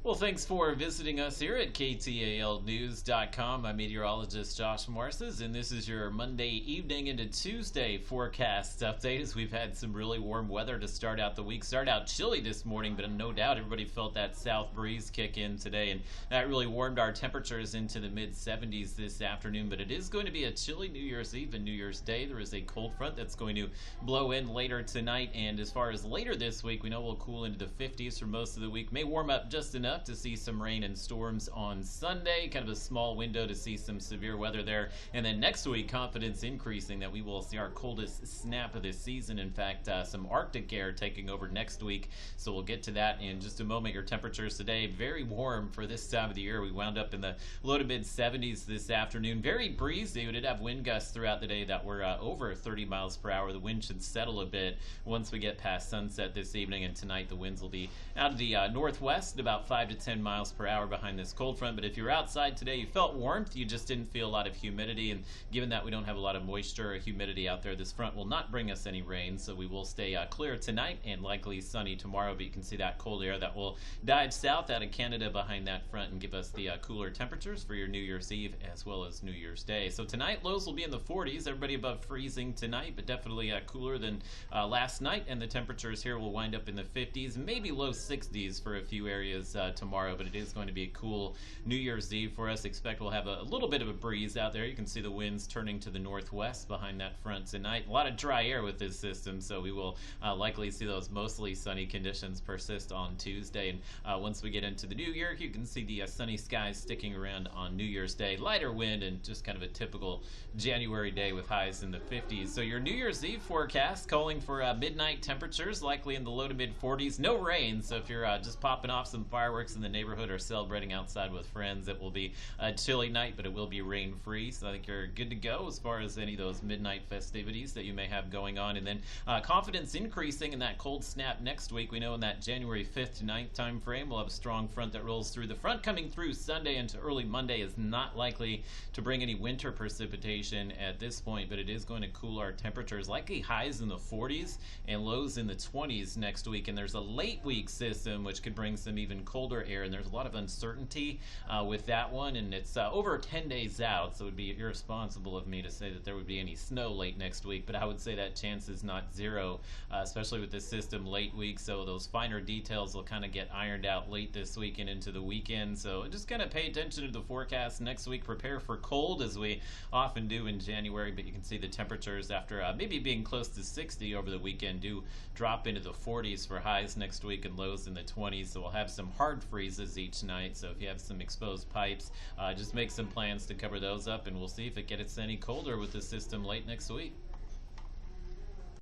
Well, thanks for visiting us here at KTALnews.com. I'm meteorologist Josh Morses, and this is your Monday evening into Tuesday forecast update as we've had some really warm weather to start out the week. Started out chilly this morning, but no doubt everybody felt that south breeze kick in today, and that really warmed our temperatures into the mid-70s this afternoon. But it is going to be a chilly New Year's Eve and New Year's Day. There is a cold front that's going to blow in later tonight, and as far as later this week, we know we'll cool into the 50s for most of the week. May warm up just enough to see some rain and storms on Sunday, kind of a small window to see some severe weather there. And then next week, confidence increasing that we will see our coldest snap of this season. In fact, some Arctic air taking over next week, so we'll get to that in just a moment. Your temperatures today, very warm for this time of the year. We wound up in the low to mid 70s this afternoon. Very breezy. We did have wind gusts throughout the day that were over 30 miles per hour. The wind should settle a bit once we get past sunset this evening, and tonight the winds will be out of the northwest, about 5 to 10 miles per hour behind this cold front. But if you were outside today, you felt warmth, you just didn't feel a lot of humidity, and given that we don't have a lot of moisture or humidity out there, this front will not bring us any rain, so we will stay clear tonight and likely sunny tomorrow. But you can see that cold air that will dive south out of Canada behind that front and give us the cooler temperatures for your New Year's Eve as well as New Year's Day. So tonight, lows will be in the 40s, everybody above freezing tonight, but definitely cooler than last night, and the temperatures here will wind up in the 50s, maybe low 60s for a few areas tomorrow, but it is going to be a cool New Year's Eve for us. Expect we'll have a little bit of a breeze out there. You can see the winds turning to the northwest behind that front tonight. A lot of dry air with this system, so we will likely see those mostly sunny conditions persist on Tuesday. And once we get into the new year, you can see the sunny skies sticking around on New Year's Day. Lighter wind and just kind of a typical January day with highs in the 50s. So your New Year's Eve forecast calling for midnight temperatures likely in the low to mid 40s. No rain, so if you're just popping off some fireworks in the neighborhood or celebrating outside with friends, it will be a chilly night, but it will be rain free, so I think you're good to go as far as any of those midnight festivities that you may have going on. And then confidence increasing in that cold snap next week. We know in that January 5th to 9th time frame we'll have a strong front that rolls through. The front coming through Sunday into early Monday is not likely to bring any winter precipitation at this point, but it is going to cool our temperatures, likely highs in the 40s and lows in the 20s next week. And there's a late week system which could bring some even colder air, and there's a lot of uncertainty with that one, and it's over 10 days out, so it would be irresponsible of me to say that there would be any snow late next week, but I would say that chance is not zero, especially with this system late week, so those finer details will kind of get ironed out late this week and into the weekend. So just kind of pay attention to the forecast next week. Prepare for cold as we often do in January, but you can see the temperatures after maybe being close to 60 over the weekend do drop into the 40s for highs next week and lows in the 20s, so we'll have some hard freezes each night. So if you have some exposed pipes, just make some plans to cover those up, and we'll see if it gets any colder with the system late next week.